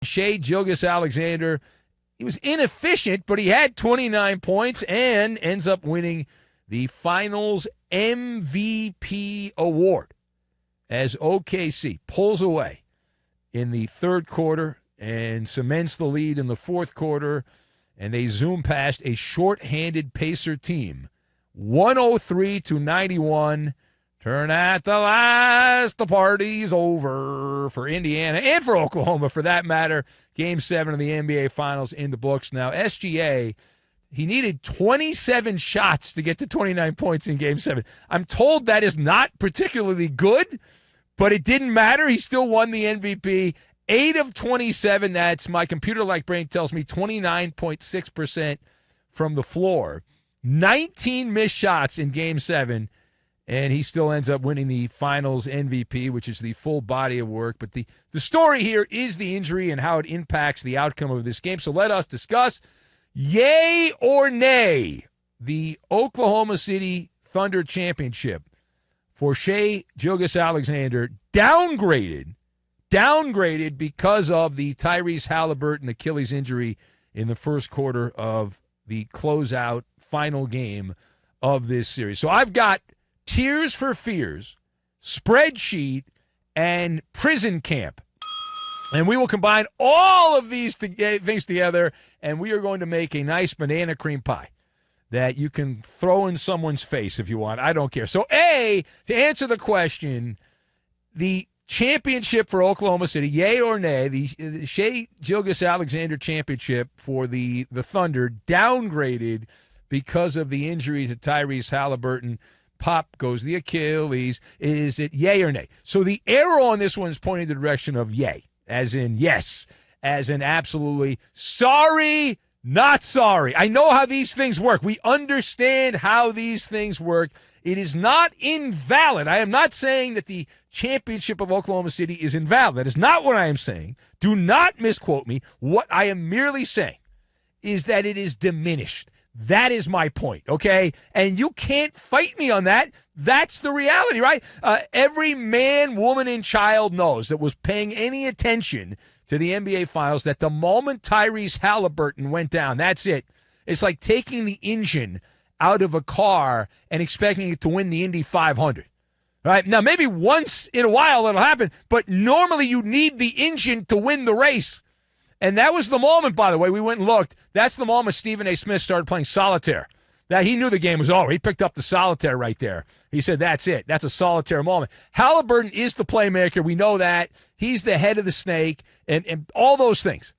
Shai Gilgeous-Alexander, he was inefficient, but he had 29 points and ends up winning the Finals MVP award as OKC pulls away in the third quarter and cements the lead in the fourth quarter, and they zoom past a short-handed Pacer team, 103-91. Turn at the last, the party's over for Indiana and for Oklahoma, for that matter. Game 7 of the NBA Finals in the books. Now, SGA, he needed 27 shots to get to 29 points in Game 7. I'm told that is not particularly good, but it didn't matter. He still won the MVP. 8 of 27, that's, my computer-like brain tells me, 29.6% from the floor. 19 missed shots in Game 7. And he still ends up winning the Finals MVP, which is the full body of work. But the story here is the injury and how it impacts the outcome of this game. So let us discuss, yay or nay, the Oklahoma City Thunder championship for Shai Gilgeous-Alexander downgraded because of the Tyrese Haliburton Achilles injury in the first quarter of the closeout final game of this series. So I've got Tears for Fears, Spreadsheet, and Prison Camp. And we will combine all of these things together, and we are going to make a nice banana cream pie that you can throw in someone's face if you want. I don't care. So, A, to answer the question, the championship for Oklahoma City, yay or nay, the Shai Gilgeous-Alexander championship for the Thunder downgraded because of the injury to Tyrese Haliburton. Pop goes the Achilles. Is it yay or nay? So the arrow on this one is pointing the direction of yay, as in yes, as in absolutely sorry, not sorry. I know how these things work. We understand how these things work. It is not invalid. I am not saying that the championship of Oklahoma City is invalid. That is not what I am saying. Do not misquote me. What I am merely saying is that it is diminished. That is my point, okay? And you can't fight me on that. That's the reality, right? Every man, woman, and child knows that was paying any attention to the NBA Finals that the moment Tyrese Haliburton went down, that's it. It's like taking the engine out of a car and expecting it to win the Indy 500. Right? Now, maybe once in a while it'll happen, but normally you need the engine to win the race. And that was the moment, by the way, we went and looked. That's the moment Stephen A. Smith started playing solitaire. That he knew the game was over. He picked up the solitaire right there. He said, that's it. That's a solitaire moment. Haliburton is the playmaker. We know that. He's the head of the snake and all those things.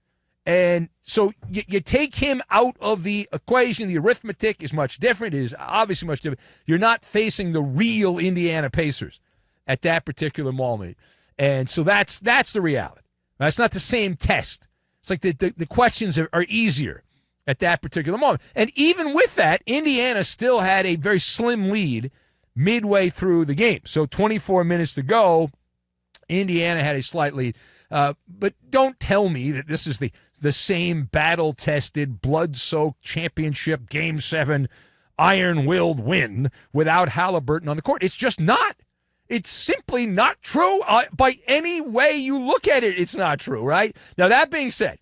And so you take him out of the equation. The arithmetic is much different. It is obviously much different. You're not facing the real Indiana Pacers at that particular moment. And so that's the reality. That's not the same test. It's like the questions are easier at that particular moment. And even with that, Indiana still had a very slim lead midway through the game. So 24 minutes to go, Indiana had a slight lead. But don't tell me that this is the same battle-tested, blood-soaked championship Game 7 iron-willed win without Haliburton on the court. It's just not. It's simply not true. By any way you look at it, it's not true, right? Now, that being said,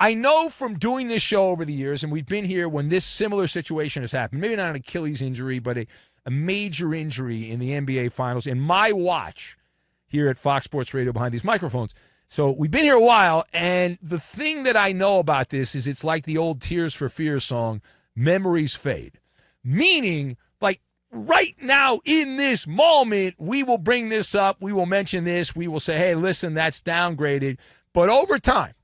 I know from doing this show over the years, and we've been here when this similar situation has happened, maybe not an Achilles injury, but a major injury in the NBA Finals, in my watch here at Fox Sports Radio behind these microphones. So we've been here a while, and the thing that I know about this is it's like the old Tears for Fears song, memories fade. Meaning, like, right now, in this moment, we will bring this up. We will mention this. We will say, hey, listen, that's downgraded. But over time,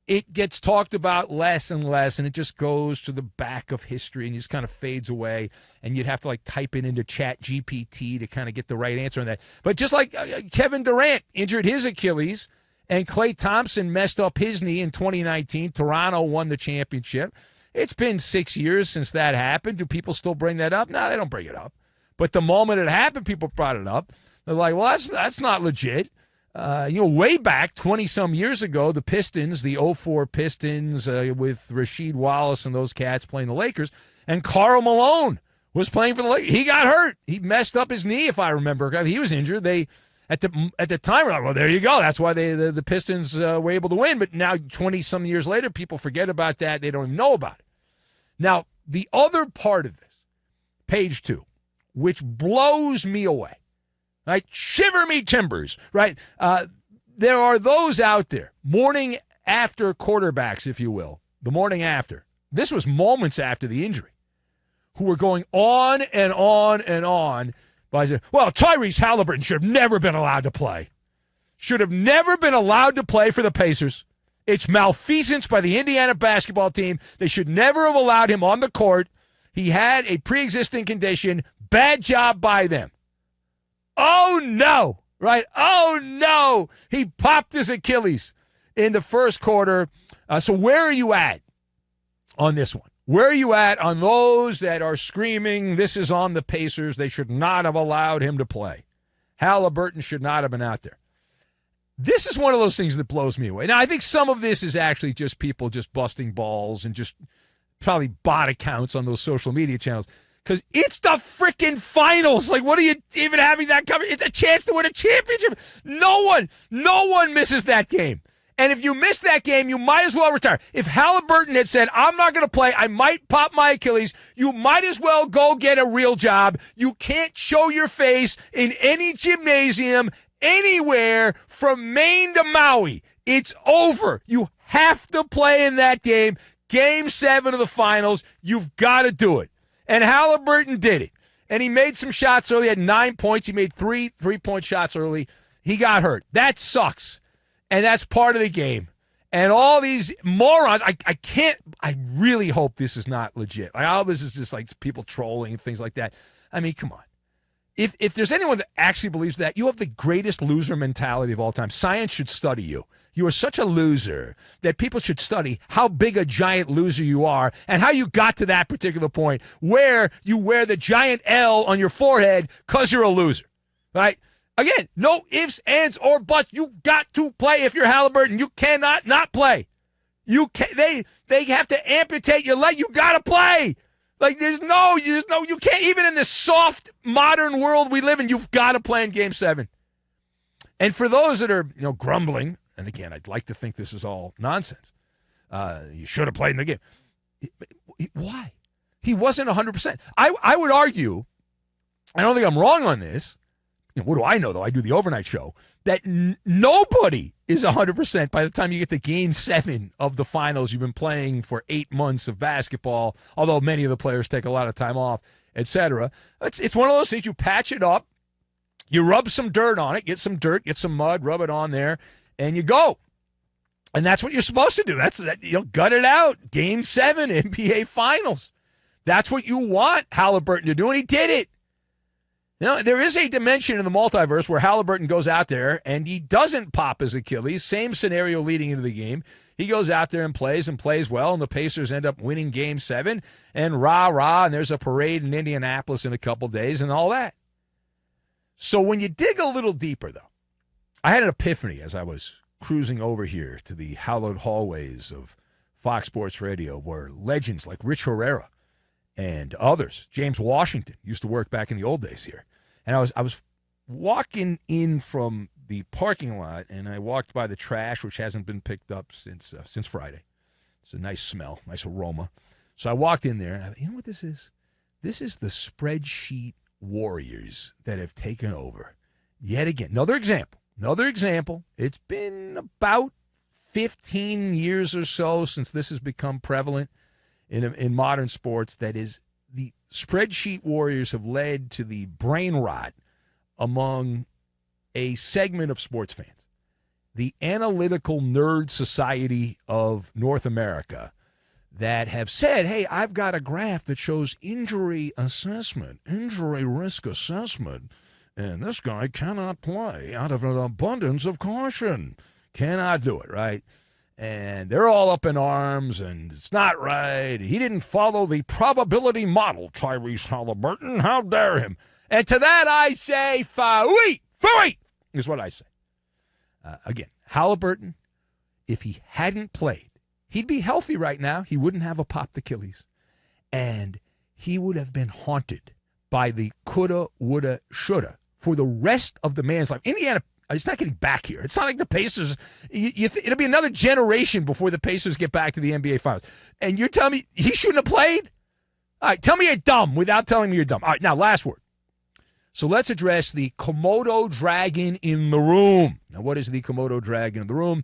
it gets talked about less and less, and it just goes to the back of history and just kind of fades away. And you'd have to, like, type it into Chat GPT to kind of get the right answer on that. But just like Kevin Durant injured his Achilles and Klay Thompson messed up his knee in 2019, Toronto won the championship. It's been 6 years since that happened. Do people still bring that up? No, they don't bring it up. But the moment it happened, people brought it up. They're like, well, that's not legit. Way back 20-some years ago, the Pistons, the 04 Pistons with Rasheed Wallace and those cats playing the Lakers, and Karl Malone was playing for the Lakers. He got hurt. He messed up his knee, if I remember. He was injured. At the time, we're like, well, there you go. That's why the Pistons were able to win. But now, 20-some years later, people forget about that. They don't even know about it. Now, the other part of this, page 2, which blows me away, right? Shiver me timbers, right? There are those out there, morning after quarterbacks, if you will, the morning after. This was moments after the injury, who were going on and on and on by saying, well, Tyrese Haliburton should have never been allowed to play. Should have never been allowed to play for the Pacers. It's malfeasance by the Indiana basketball team. They should never have allowed him on the court. He had a pre-existing condition. Bad job by them. Oh, no, right? Oh, no. He popped his Achilles in the first quarter. So where are you at on this one? Where are you at on those that are screaming, this is on the Pacers, they should not have allowed him to play? Haliburton should not have been out there. This is one of those things that blows me away. Now, I think some of this is actually just people just busting balls and just probably bot accounts on those social media channels, because it's the freaking finals. Like, what are you even having that covered? It's a chance to win a championship. No one misses that game. And if you miss that game, you might as well retire. If Haliburton had said, I'm not going to play, I might pop my Achilles, you might as well go get a real job. You can't show your face in any gymnasium anywhere from Maine to Maui. It's over. You have to play in that game. Game 7 of the finals. You've got to do it. And Haliburton did it. And he made some shots early. He had 9 points. He made three-point shots early. He got hurt. That sucks. And that's part of the game. And all these morons, I really hope this is not legit. Like, all this is just like people trolling and things like that. I mean, come on. If there's anyone that actually believes that, you have the greatest loser mentality of all time. Science should study you. You are such a loser that people should study how big a giant loser you are and how you got to that particular point where you wear the giant L on your forehead because you're a loser, right? Again, no ifs, ands, or buts. You've got to play if you're Haliburton. You cannot not play. You can they have to amputate your leg. You got to play. Like, you can't, even in this soft modern world we live in, you've got to play in Game 7. And for those that are, grumbling, and again, I'd like to think this is all nonsense. You should have played in the game. Why? He wasn't 100%. I would argue, I don't think I'm wrong on this. What do I know, though? I do the overnight show. That nobody is 100% by the time you get to Game 7 of the finals. You've been playing for 8 months of basketball, although many of the players take a lot of time off, etc. It's one of those things. You patch it up, you rub some dirt on it, get some dirt, get some mud, rub it on there, and you go. And that's what you're supposed to do. Gut it out. Game 7, NBA Finals. That's what you want Haliburton to do, and he did it. There is a dimension in the multiverse where Haliburton goes out there and he doesn't pop his Achilles. Same scenario leading into the game. He goes out there and plays well, and the Pacers end up winning Game 7, and rah-rah, and there's a parade in Indianapolis in a couple days and all that. So when you dig a little deeper, though, I had an epiphany as I was cruising over here to the hallowed hallways of Fox Sports Radio, where legends like Rich Herrera and others, James Washington, used to work back in the old days here. And I was walking in from the parking lot, and I walked by the trash, which hasn't been picked up since Friday. It's a nice smell, nice aroma. So I walked in there, and I thought, you know what this is? This is the spreadsheet warriors that have taken over. Yet again, another example. It's been about 15 years or so since this has become prevalent in modern sports. That is, the spreadsheet warriors have led to the brain rot among a segment of sports fans. The analytical nerd society of North America that have said, hey, I've got a graph that shows injury risk assessment, and this guy cannot play out of an abundance of caution. Cannot do it, right? And they're all up in arms, and it's not right. He didn't follow the probability model, Tyrese Haliburton. How dare him? And to that I say, fooey is what I say. Again, Haliburton, if he hadn't played, he'd be healthy right now. He wouldn't have a popped Achilles. And he would have been haunted by the coulda, woulda, shoulda for the rest of the man's life. Indiana, it's not getting back here. It's not like the Pacers. It'll be another generation before the Pacers get back to the NBA Finals. And you're telling me he shouldn't have played? All right, tell me you're dumb without telling me you're dumb. All right, now, last word. So let's address the Komodo dragon in the room. Now, what is the Komodo dragon in the room?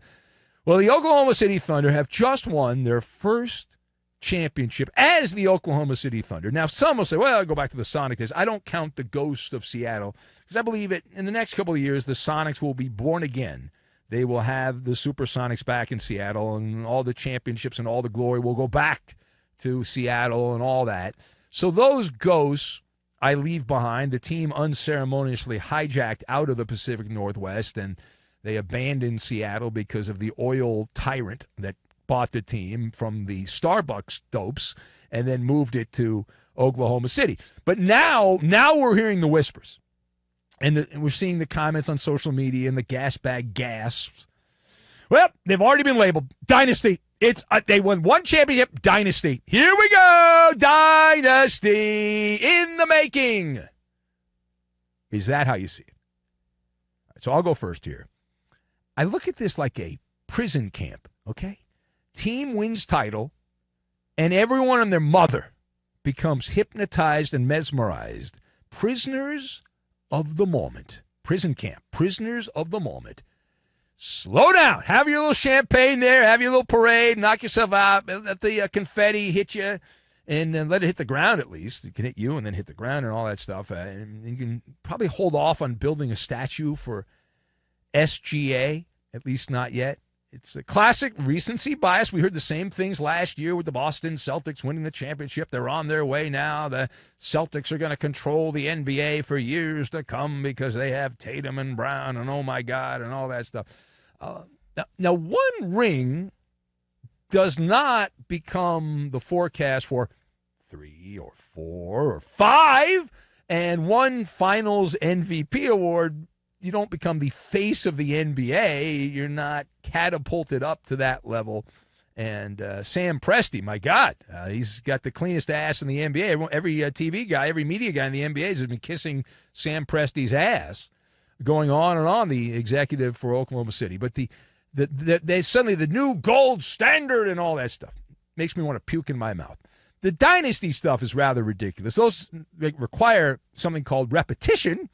Well, the Oklahoma City Thunder have just won their first championship as the Oklahoma City Thunder. Now, some will say, well, I'll go back to the Sonic days. I don't count the ghost of Seattle because I believe that in the next couple of years, the Sonics will be born again. They will have the Supersonics back in Seattle, and all the championships and all the glory will go back to Seattle and all that. So those ghosts I leave behind. The team unceremoniously hijacked out of the Pacific Northwest, and they abandoned Seattle because of the oil tyrant that bought the team from the Starbucks dopes and then moved it to Oklahoma City. But now we're hearing the whispers, and we're seeing the comments on social media and the gas bag gasps. Well, they've already been labeled Dynasty. They won one championship, Dynasty. Here we go, Dynasty in the making. Is that how you see it? So I'll go first here. I look at this like a prison camp, okay? Team wins title, and everyone and their mother becomes hypnotized and mesmerized. Prisoners of the moment. Prison camp. Prisoners of the moment. Slow down. Have your little champagne there. Have your little parade. Knock yourself out. Let the confetti hit you, and then let it hit the ground at least. It can hit you and then hit the ground and all that stuff. And you can probably hold off on building a statue for SGA, at least not yet. It's a classic recency bias. We heard the same things last year with the Boston Celtics winning the championship. They're on their way now. The Celtics are going to control the NBA for years to come because they have Tatum and Brown and oh my God and all that stuff. Now, one ring does not become the forecast for 3 or 4 or 5, and one finals MVP award, you don't become the face of the NBA. You're not catapulted up to that level. And Sam Presti, my God, he's got the cleanest ass in the NBA. Every TV guy, every media guy in the NBA has been kissing Sam Presti's ass, going on and on, the executive for Oklahoma City. But they suddenly the new gold standard and all that stuff makes me want to puke in my mouth. The dynasty stuff is rather ridiculous. Those require something called repetition,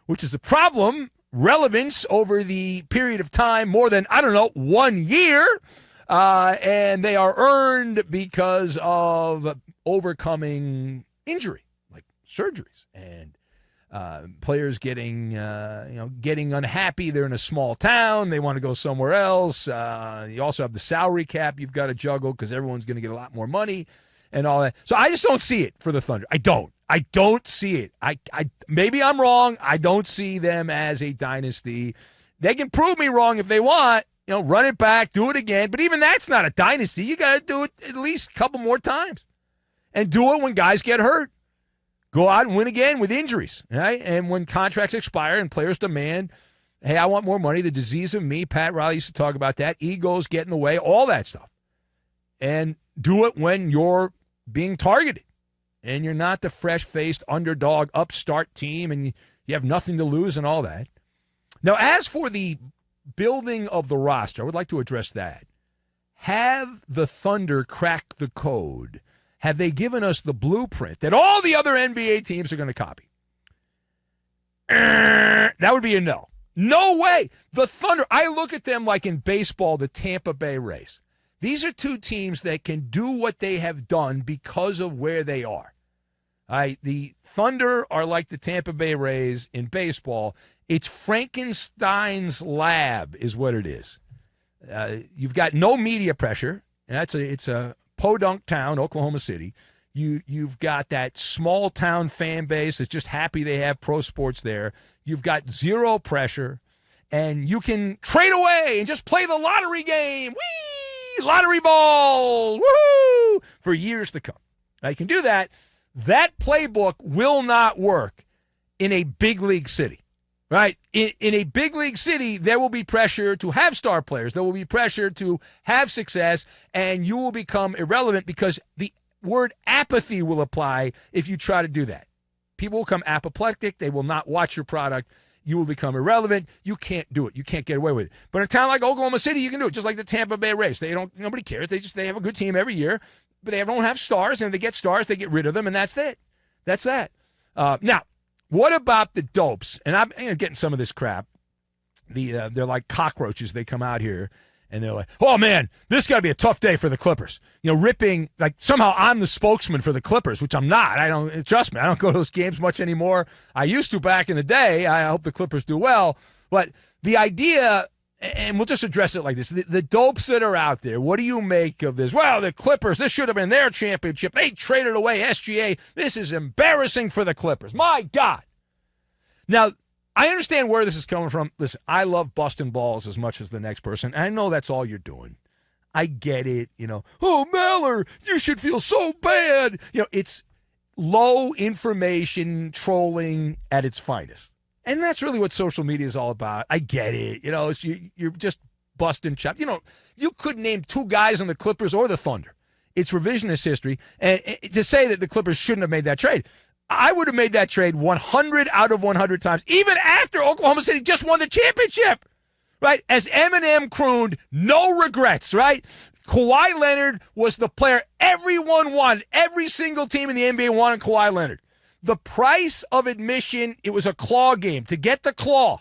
which is a problem. Relevance over the period of time, more than, 1 year. And they are earned because of overcoming injury, like surgeries, and players getting unhappy. They're in a small town. They want to go somewhere else. You also have the salary cap you've got to juggle because everyone's going to get a lot more money and all that. So I just don't see it for the Thunder. I don't see it. I maybe I'm wrong. I don't see them as a dynasty. They can prove me wrong if they want. Run it back, do it again. But even that's not a dynasty. You got to do it at least a couple more times. And do it when guys get hurt. Go out and win again with injuries, right? And when contracts expire and players demand, hey, I want more money, the disease of me, Pat Riley used to talk about that, egos get in the way, all that stuff. And do it when you're being targeted and you're not the fresh-faced underdog upstart team and you have nothing to lose and all that. Now, as for the building of the roster, I would like to address that. Have the Thunder cracked the code? Have they given us the blueprint that all the other NBA teams are going to copy? That would be a no. No way. The Thunder, I look at them like in baseball, the Tampa Bay Rays. These are two teams that can do what they have done because of where they are. The Thunder are like the Tampa Bay Rays in baseball. It's Frankenstein's lab is what it is. You've got no media pressure. It's a podunk town, Oklahoma City. You've got that small town fan base that's just happy they have pro sports there. You've got zero pressure, and you can trade away and just play the lottery game. Whee! Lottery ball! Woohoo! For years to come. Now, you can do that. That playbook will not work in a big league city. Right? In a big league city, there will be pressure to have star players. There will be pressure to have success, and you will become irrelevant because the word apathy will apply if you try to do that. People will become apoplectic. They will not watch your product. You will become irrelevant. You can't do it. You can't get away with it. But in a town like Oklahoma City, you can do it, just like the Tampa Bay Rays. Nobody cares. They have a good team every year, but they don't have stars, and if they get stars, they get rid of them, and that's it. That's that. Now, what about the dopes? And I'm getting some of this crap. They're like cockroaches. They come out here, and they're like, oh, man, this got to be a tough day for the Clippers. Ripping, like somehow I'm the spokesman for the Clippers, which I'm not. Trust me, I don't go to those games much anymore. I used to back in the day. I hope the Clippers do well. But the idea, and we'll just address it like this, the dopes that are out there, what do you make of this? Well, the Clippers, this should have been their championship. They traded away SGA. This is embarrassing for the Clippers. My God. Now, I understand where this is coming from. Listen, I love busting balls as much as the next person. I know that's all you're doing. I get it. Oh, MALLER, you should feel so bad. It's low information trolling at its finest. And that's really what social media is all about. I get it. You're just busting chops. You couldn't name two guys on the Clippers or the Thunder. It's revisionist history. And to say that the Clippers shouldn't have made that trade, I would have made that trade 100 out of 100 times, even after Oklahoma City just won the championship, right? As Eminem crooned, no regrets, right? Kawhi Leonard was the player everyone wanted. Every single team in the NBA wanted Kawhi Leonard. The price of admission, it was a claw game. To get the claw,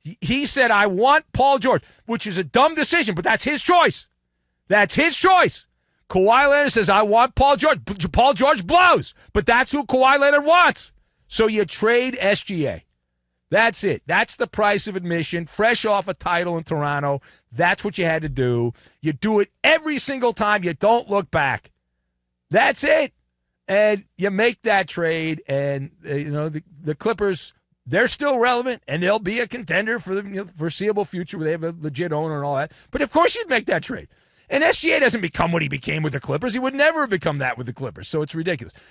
he said, I want Paul George, which is a dumb decision, but that's his choice. That's his choice. Kawhi Leonard says, I want Paul George. Paul George blows, but that's who Kawhi Leonard wants. So you trade SGA. That's it. That's the price of admission, fresh off a title in Toronto. That's what you had to do. You do it every single time. You don't look back. That's it. And you make that trade, and the Clippers, they're still relevant, and they'll be a contender for the foreseeable future where they have a legit owner and all that. But, of course, you'd make that trade. And SGA doesn't become what he became with the Clippers. He would never have become that with the Clippers, so it's ridiculous.